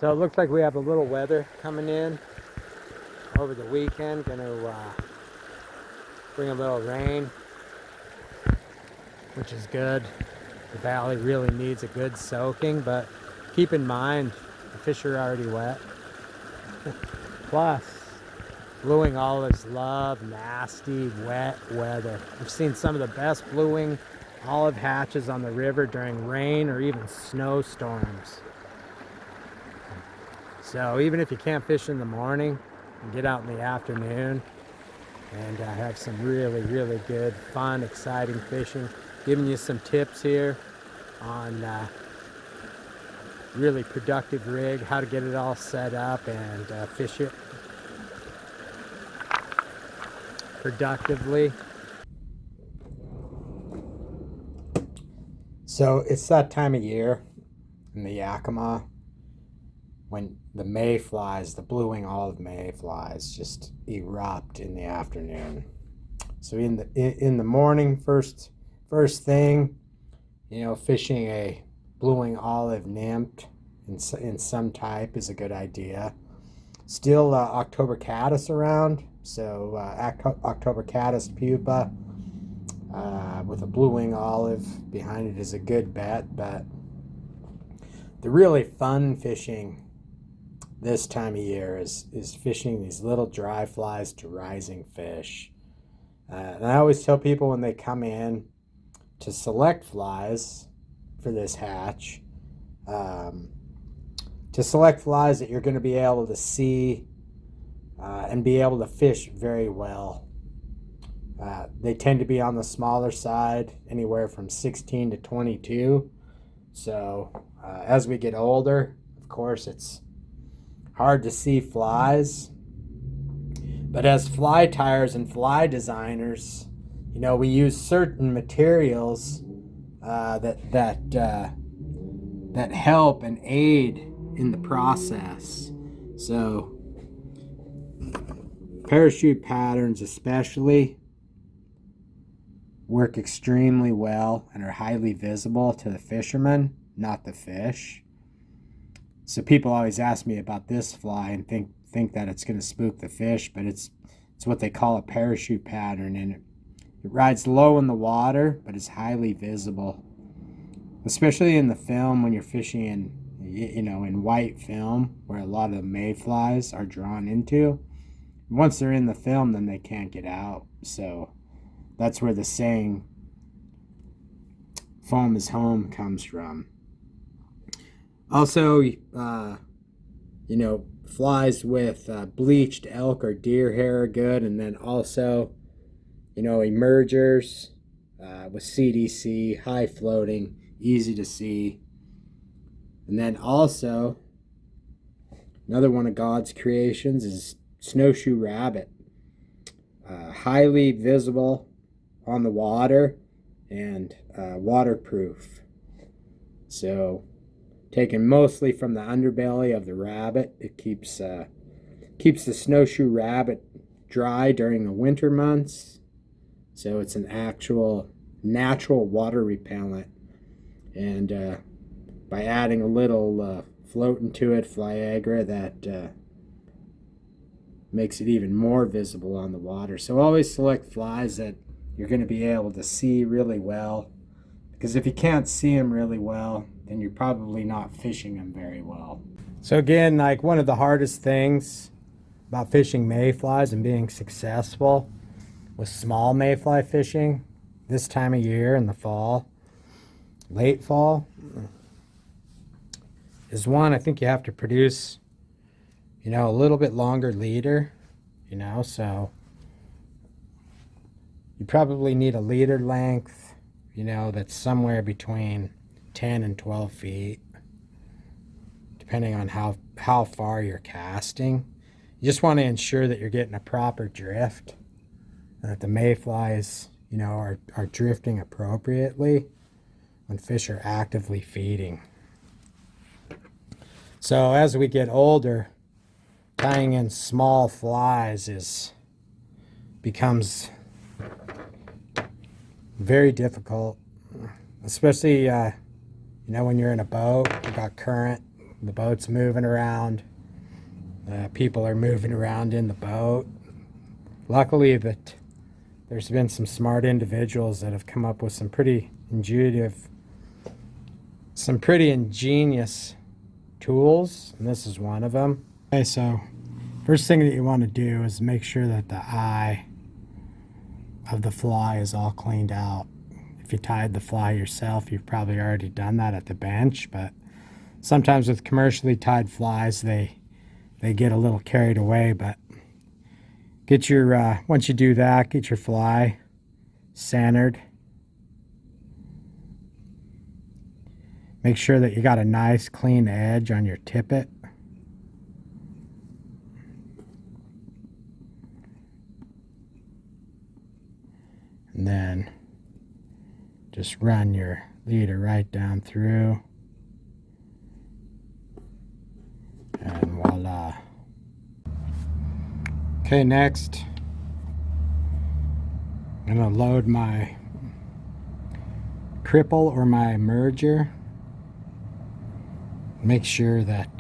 So it looks like we have a little weather coming in over the weekend. Gonna bring a little rain, which is good. The valley really needs a good soaking, but keep in mind the fish are already wet. Plus, blue wing olives love nasty, wet weather. I've seen some of the best blue wing olive hatches on the river during rain or even snowstorms. So even if you can't fish in the morning, get out in the afternoon and have some really, really good, fun, exciting fishing. Giving you some tips here on really productive rig, how to get it all set up and fish it productively. So it's that time of year in the Yakima when the mayflies, the blue wing olive mayflies, just erupt in the afternoon. So in the morning, first thing, fishing a blue wing olive nymph in some type is a good idea. Still October caddis around, so October caddis pupa with a blue wing olive behind it is a good bet. But the really fun fishing this time of year is fishing these little dry flies to rising fish. And I always tell people when they come in to select flies for this hatch, to select flies that you're going to be able to see and be able to fish very well. They tend to be on the smaller side, anywhere from 16 to 22. So as we get older, of course, it's hard to see flies. But as fly tires and fly designers, we use certain materials that help and aid in the process. So parachute patterns especially work extremely well and are highly visible to the fisherman, not the fish. So people always ask me about this fly and think that it's going to spook the fish, but it's what they call a parachute pattern, and it rides low in the water, but is highly visible, especially in the film when you're fishing in white film, where a lot of the mayflies are drawn into. Once they're in the film, then they can't get out. So that's where the saying "foam is home" comes from. Also, flies with bleached elk or deer hair are good, and then also, emergers with CDC, high floating, easy to see. And then also, another one of God's creations is snowshoe rabbit. Highly visible on the water and waterproof. So taken mostly from the underbelly of the rabbit, it keeps the snowshoe rabbit dry during the winter months. So it's an actual natural water repellent, and by adding a little floating to it, Viagra, that makes it even more visible on the water. So always select flies that you're going to be able to see really well, because if you can't see them really well, then you're probably not fishing them very well. So again, like one of the hardest things about fishing mayflies and being successful with small mayfly fishing this time of year in the fall, late fall, is one, I think you have to produce, a little bit longer leader, so you probably need a leader length, that's somewhere between 10 and 12 feet, depending on how far you're casting. You just want to ensure that you're getting a proper drift, and that the mayflies, are drifting appropriately when fish are actively feeding. So as we get older, tying in small flies becomes very difficult, especially when you're in a boat, you got current The boat's moving around. People are moving around in the boat. Luckily, that there's been some smart individuals that have come up with some pretty ingenious tools, and this is one of them. Okay, so first thing that you want to do is make sure that the eye of the fly is all cleaned out. If you tied the fly yourself, you've probably already done that at the bench, but sometimes with commercially tied flies, they get a little carried away. But get your once you do that, get your fly centered. Make sure that you got a nice clean edge on your tippet. And then just run your leader right down through. And voila. Okay, next I'm going to load my cripple or my merger. Make sure that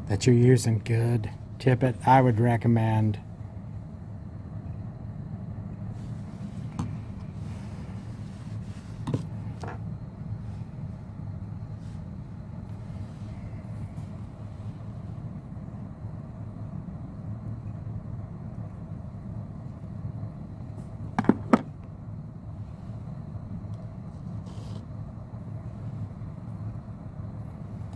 that you're using good tippet. I would recommend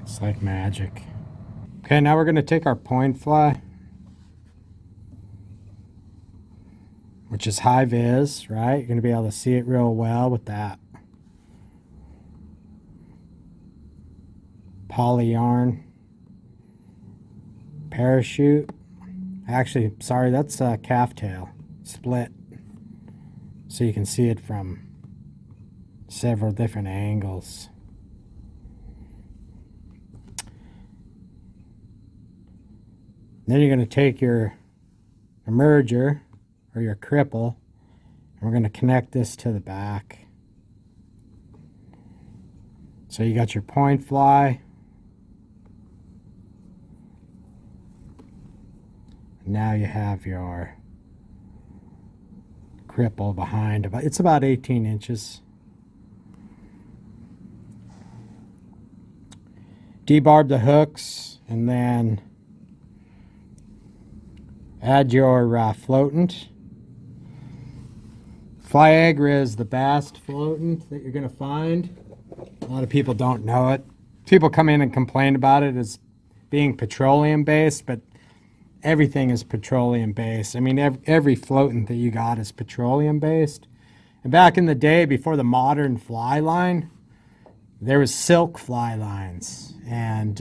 it's like magic. Okay, now we're going to take our point fly, which is high vis, right? You're going to be able to see it real well with that poly yarn parachute. Actually, sorry, that's a calf tail split, so you can see it from several different angles. Then you're going to take your emerger or your cripple, and we're going to connect this to the back. So you got your point fly. Now you have your cripple behind. It's about 18 inches. Debarb the hooks and then add your floatant. Flyagra is the best floatant that you're going to find. A lot of people don't know it. People come in and complain about it as being petroleum based, but everything is petroleum based. I mean, every floatant that you got is petroleum based. And back in the day, before the modern fly line, there was silk fly lines, and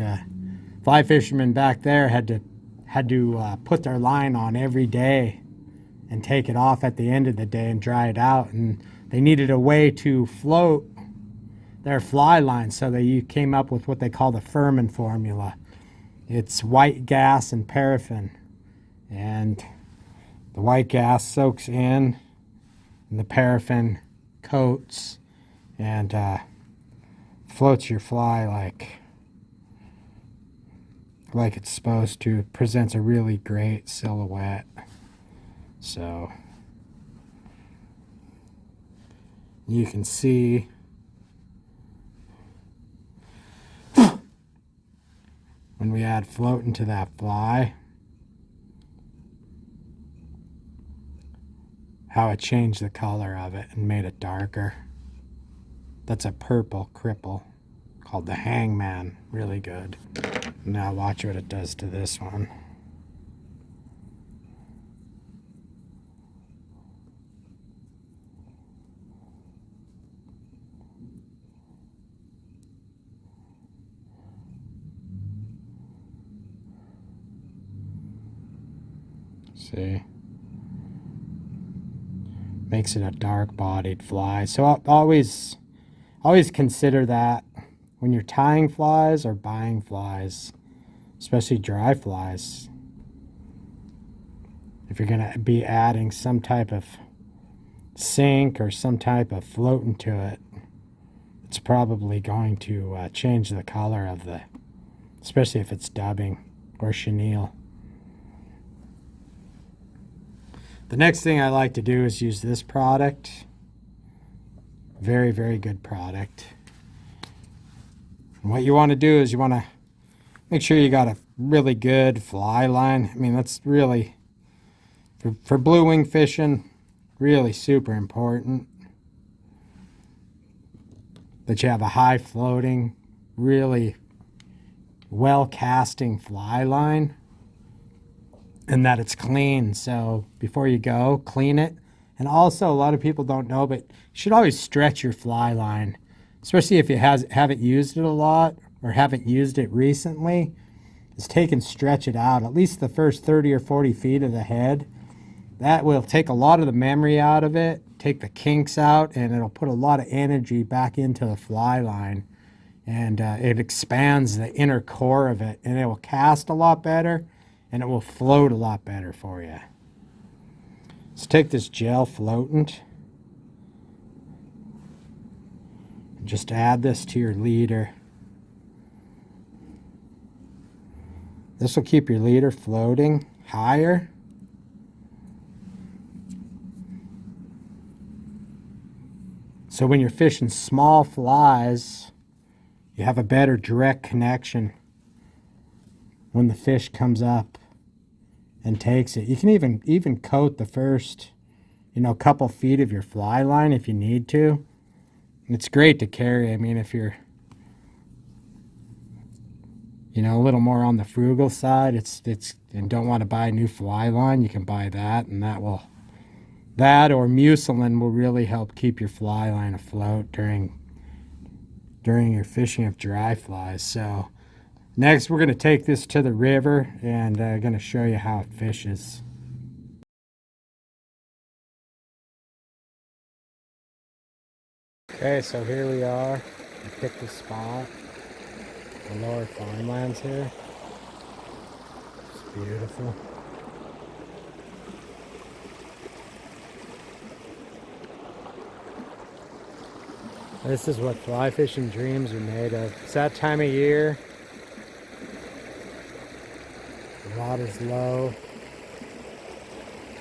fly fishermen back there had to put their line on every day and take it off at the end of the day and dry it out. And they needed a way to float their fly line, so they came up with what they call the Furman formula. It's white gas and paraffin, and the white gas soaks in and the paraffin coats and floats your fly like it's supposed to. It presents a really great silhouette. So you can see when we add floating to that fly how it changed the color of it and made it darker. That's a purple cripple called the Hangman. Really good. Now watch what it does to this one. See? Makes it a dark-bodied fly. So always consider that when you're tying flies or buying flies, especially dry flies. If you're going to be adding some type of sink or some type of floating to it, it's probably going to change the color of especially if it's dubbing or chenille. The next thing I like to do is use this product. Very, very good product. And what you want to do is you want to make sure you got a really good fly line. I mean, that's really, for blue wing fishing, really super important. That you have a high floating, really well casting fly line. And that it's clean. So before you go, clean it. And also, a lot of people don't know, but you should always stretch your fly line, especially if you haven't used it a lot or haven't used it recently. Just take and stretch it out, at least the first 30 or 40 feet of the head. That will take a lot of the memory out of it, take the kinks out, and it'll put a lot of energy back into the fly line. And it expands the inner core of it, and it will cast a lot better, and it will float a lot better for you. Let's take this gel floatant and just add this to your leader. This will keep your leader floating higher. So when you're fishing small flies, you have a better direct connection when the fish comes up and takes it. You can even coat the first, couple feet of your fly line if you need to. It's great to carry. I mean, if you're, a little more on the frugal side, and don't want to buy a new fly line, you can buy that, and that or mucilin will really help keep your fly line afloat during your fishing of dry flies. So next, we're going to take this to the river and going to show you how it fishes. Okay, so here we are. I picked a spot, the lower Farmlands here. It's beautiful. This is what fly fishing dreams are made of. It's that time of year. The water's low.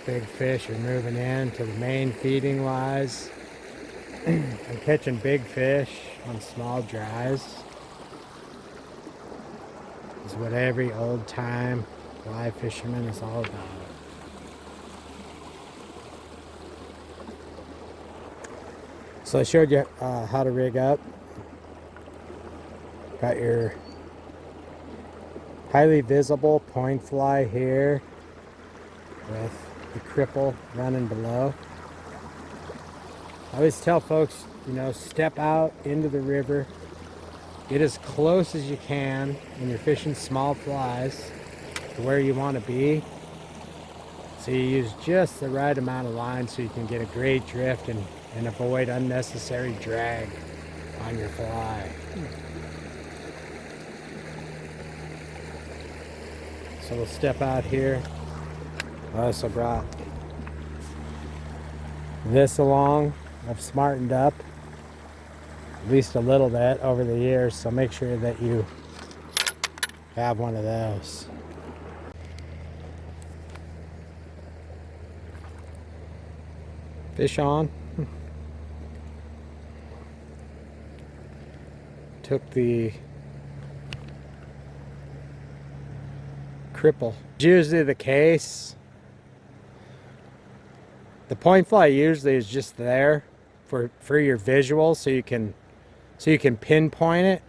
Big fish are moving in to the main feeding lies. I'm catching big fish on small dries. It's what every old time fly fisherman is all about. So I showed you how to rig up. Got your highly visible point fly here with the cripple running below. I always tell folks, step out into the river, get as close as you can when you're fishing small flies to where you want to be. So you use just the right amount of line so you can get a great drift and avoid unnecessary drag on your fly. So we'll step out here. I also brought this along. I've smartened up at least a little bit over the years, so make sure that you have one of those. Fish on. Took the cripple. It's usually the case. The point fly usually is just there for your visual, so you can pinpoint it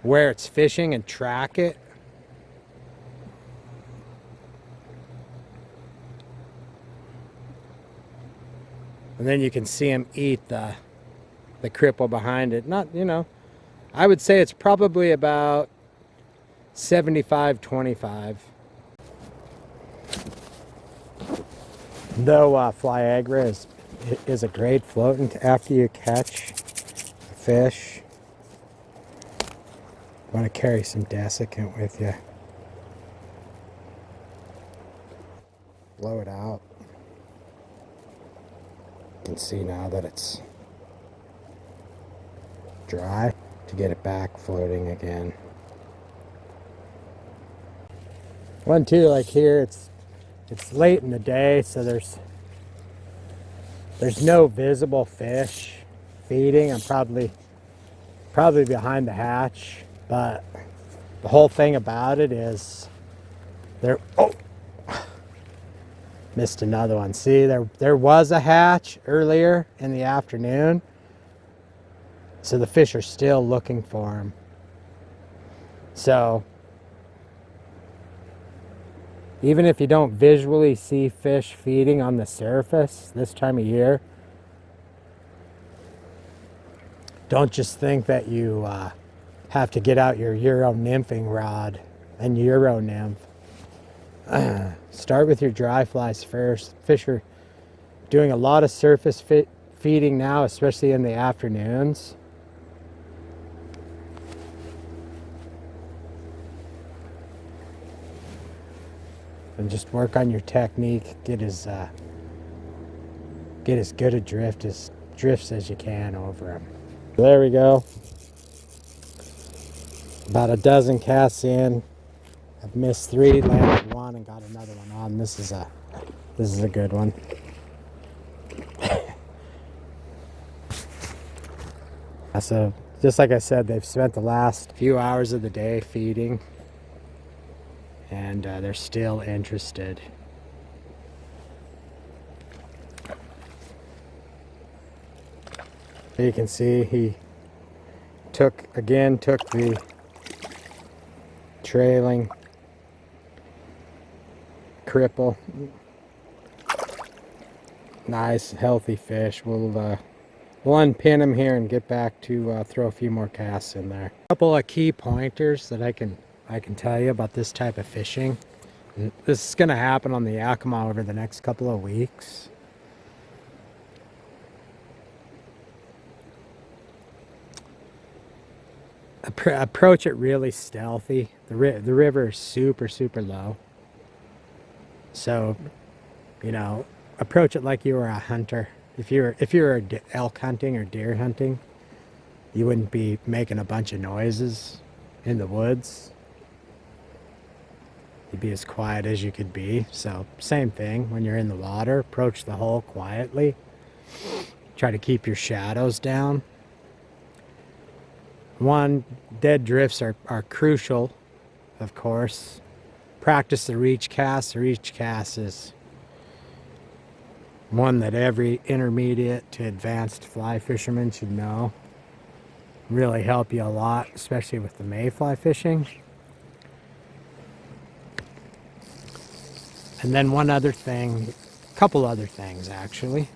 where it's fishing and track it. And then you can see him eat the cripple behind it. Not, I would say it's probably about 75-25. Though Flyagra is a great floatant after you catch a fish. You want to carry some desiccant with you. Blow it out. You can see now that it's dry to get it back floating again. One too, like here, it's late in the day, so there's no visible fish feeding. I'm probably behind the hatch, but the whole thing about it is there. Oh, missed another one. See, there was a hatch earlier in the afternoon, so the fish are still looking for him. So even if you don't visually see fish feeding on the surface this time of year, don't just think that you have to get out your Euro nymphing rod and Euro nymph. Start with your dry flies first. Fish are doing a lot of surface feeding now, especially in the afternoons. And just work on your technique. Get as good a drifts as you can over them. There we go. About a dozen casts in. I've missed 3, landed 1, and got another one on. This is a good one. So just like I said, they've spent the last few hours of the day feeding, and they're still interested. You can see he took the trailing cripple. Nice healthy fish. We'll unpin him here and get back to throw a few more casts in there. A couple of key pointers that I can tell you about this type of fishing. And this is going to happen on the Yakima over the next couple of weeks. Approach it really stealthy. The river is super low, so you know, approach it like you were a hunter. If you were elk hunting or deer hunting, you wouldn't be making a bunch of noises in the woods. You'd be as quiet as you could be. So same thing when you're in the water. Approach the hole quietly. Try to keep your shadows down. One, dead drifts are crucial, of course. Practice the reach cast. The reach cast is one that every intermediate to advanced fly fisherman should know. Really help you a lot, especially with the mayfly fishing. And then one other thing, a couple other things actually.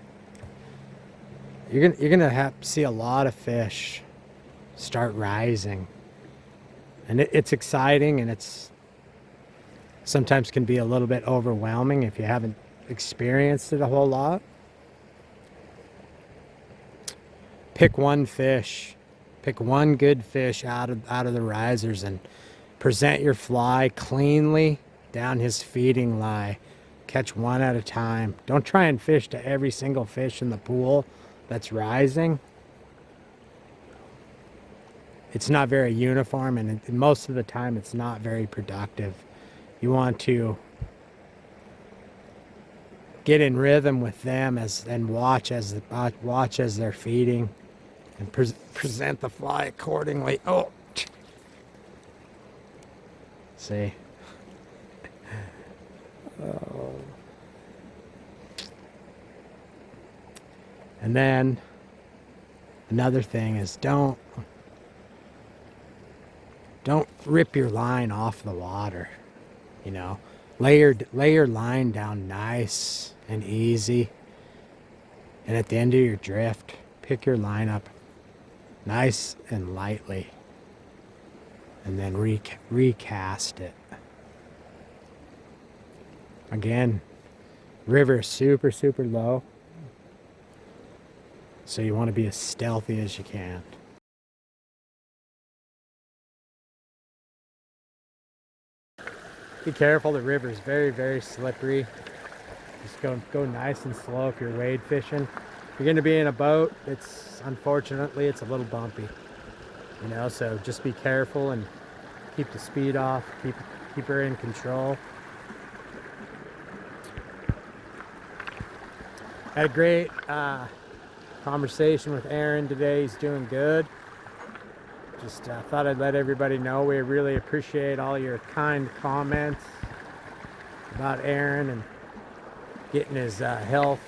You're gonna see a lot of fish start rising, and it's exciting, and it's sometimes can be a little bit overwhelming if you haven't experienced it a whole lot. Pick one fish, pick one good fish out of the risers, and present your fly cleanly down his feeding lie. Catch one at a time. Don't try and fish to every single fish in the pool that's rising. It's not very uniform, and most of the time it's not very productive. You want to get in rhythm with them and watch as they're feeding, and present the fly accordingly. Oh, see. Oh. And then another thing is don't rip your line off the water. You know, lay your line down nice and easy, and at the end of your drift, pick your line up nice and lightly, and then recast it. Again, river is super low, so you want to be as stealthy as you can. Be careful, the river is very slippery. Just go nice and slow if you're wade fishing. If you're going to be in a boat, unfortunately it's a little bumpy, you know, so just be careful and keep the speed off, keep her in control. Had a great conversation with Aaron today. He's doing good. Just thought I'd let everybody know we really appreciate all your kind comments about Aaron and getting his health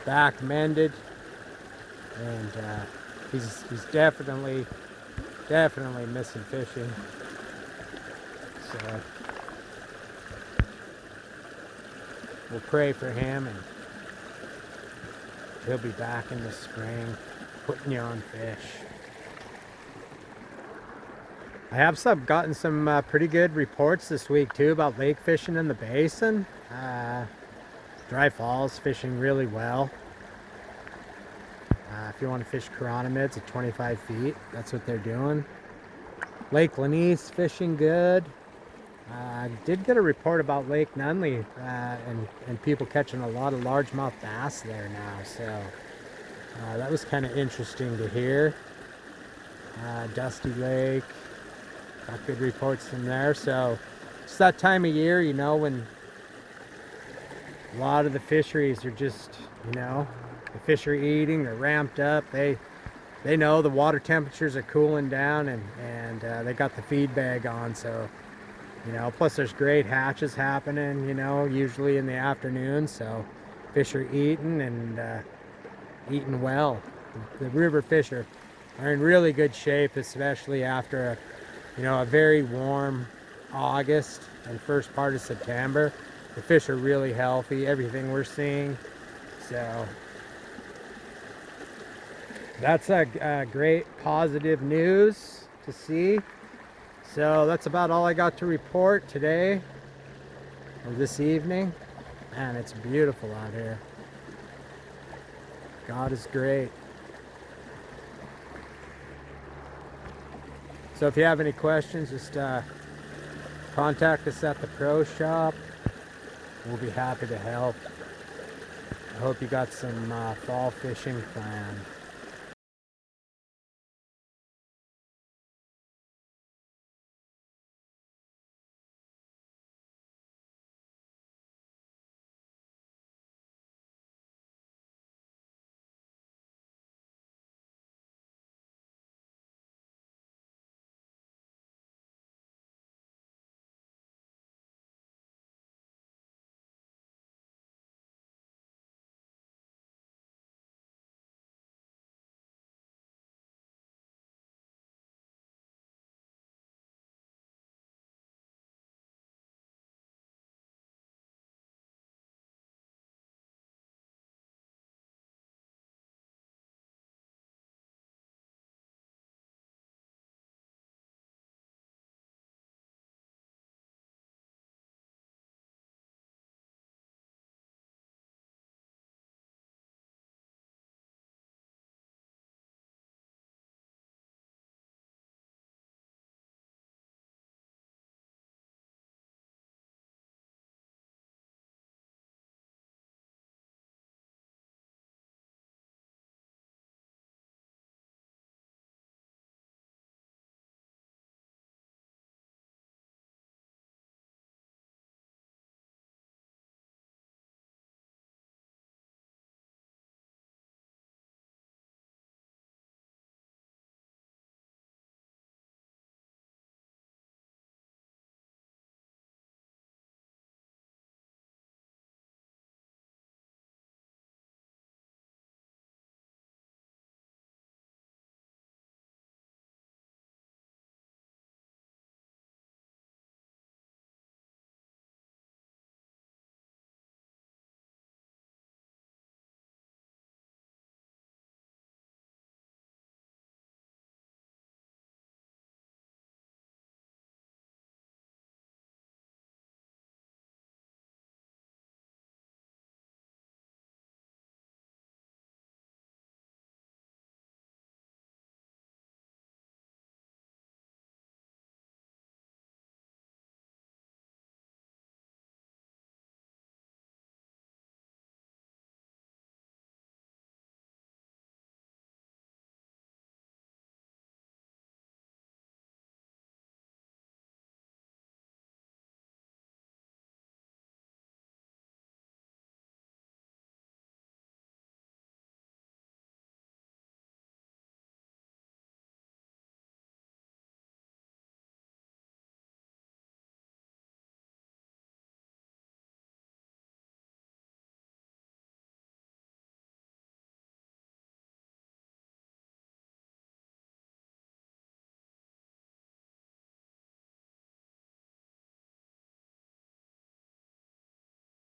back mended. And he's definitely missing fishing. So we'll pray for him, and he'll be back in the spring putting you on fish. I have gotten some pretty good reports this week too about lake fishing in the basin. Dry Falls fishing really well. If you want to fish chironomids at 25 feet, that's what they're doing. Lake Lanise fishing good. I did get a report about Lake Nunley and people catching a lot of largemouth bass there now, so that was kind of interesting to hear. Dusty Lake, got good reports from there. So it's that time of year, you know, when a lot of the fisheries are just, you know, the fish are eating, they're ramped up, they know the water temperatures are cooling down, and they got the feed bag on. So, you know, plus there's great hatches happening, you know, usually in the afternoon, so fish are eating and eating well. The river fish are in really good shape, especially after a very warm August and first part of September. The fish are really healthy, everything we're seeing. So that's a great positive news to see. So that's about all I got to report today or this evening. Man, it's beautiful out here. God is great. So if you have any questions, just contact us at the Pro Shop. We'll be happy to help. I hope you got some fall fishing planned.